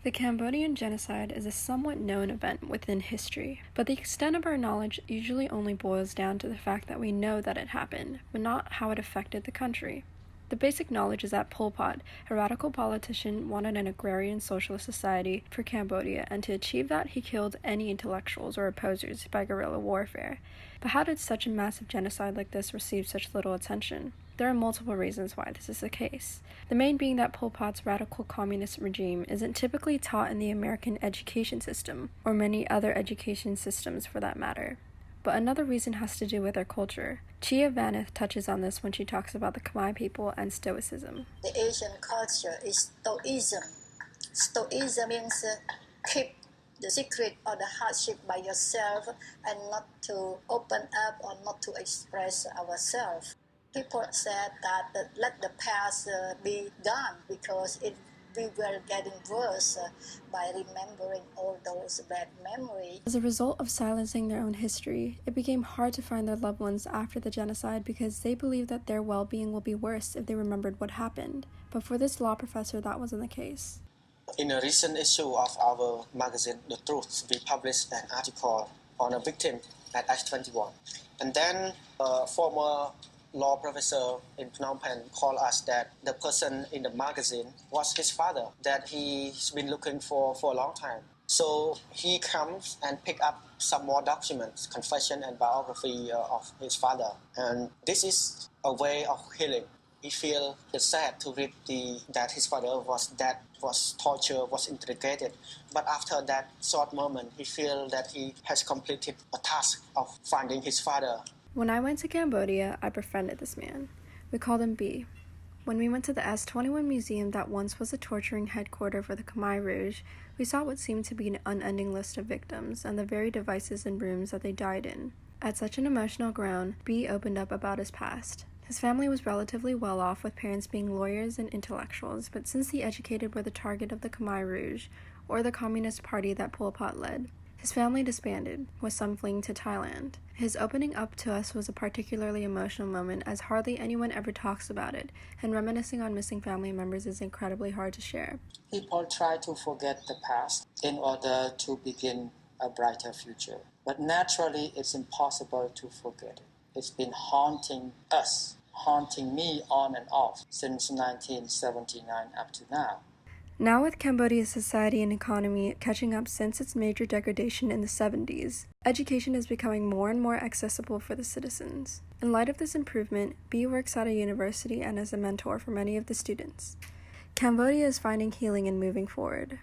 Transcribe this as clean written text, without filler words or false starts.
The Cambodian genocide is a somewhat known event within history, but the extent of our knowledge usually only boils down to the fact that we know that it happened, but not how it affected the country. The basic knowledge is that Pol Pot, a radical politician, wanted an agrarian socialist society for Cambodia, and to achieve that, he killed any intellectuals or opposers by guerrilla warfare. But how did such a massive genocide like this receive such little attention? There are multiple reasons why this is the case. The main being that Pol Pot's radical communist regime isn't typically taught in the American education system, or many other education systems for that matter. But another reason has to do with their culture. Chia Vaneth touches on this when she talks about the Khmer people and Stoicism. The Asian culture is Stoicism. Stoicism means keep the secret or the hardship by yourself and not to open up or not to express ourselves. People said that let the past be gone because we were getting worse by remembering all those bad memories. As a result of silencing their own history, it became hard to find their loved ones after the genocide because they believed that their well-being will be worse if they remembered what happened. But for this law professor, that wasn't the case. In a recent issue of our magazine, The Truth, we published an article on a victim at age 21. And then a former law professor in Phnom Penh called us that the person in the magazine was his father, that he's been looking for a long time. So he comes and pick up some more documents, confession and biography of his father. And this is a way of healing. He feels sad to read that his father was dead, was tortured, was interrogated. But after that short moment, he feels that he has completed a task of finding his father. When I went to Cambodia, I befriended this man. We called him B. When we went to the S21 museum that once was a torturing headquarters for the Khmer Rouge, we saw what seemed to be an unending list of victims and the very devices and rooms that they died in. At such an emotional ground, B opened up about his past. His family was relatively well off, with parents being lawyers and intellectuals, but since the educated were the target of the Khmer Rouge, or the Communist Party that Pol Pot led, his family disbanded, with some fleeing to Thailand. His opening up to us was a particularly emotional moment, as hardly anyone ever talks about it, and reminiscing on missing family members is incredibly hard to share. People try to forget the past in order to begin a brighter future. But naturally, it's impossible to forget it. It's been haunting us, haunting me on and off since 1979 up to now. Now with Cambodia's society and economy catching up since its major degradation in the 70s, education is becoming more and more accessible for the citizens. In light of this improvement, B works at a university and is a mentor for many of the students. Cambodia is finding healing and moving forward.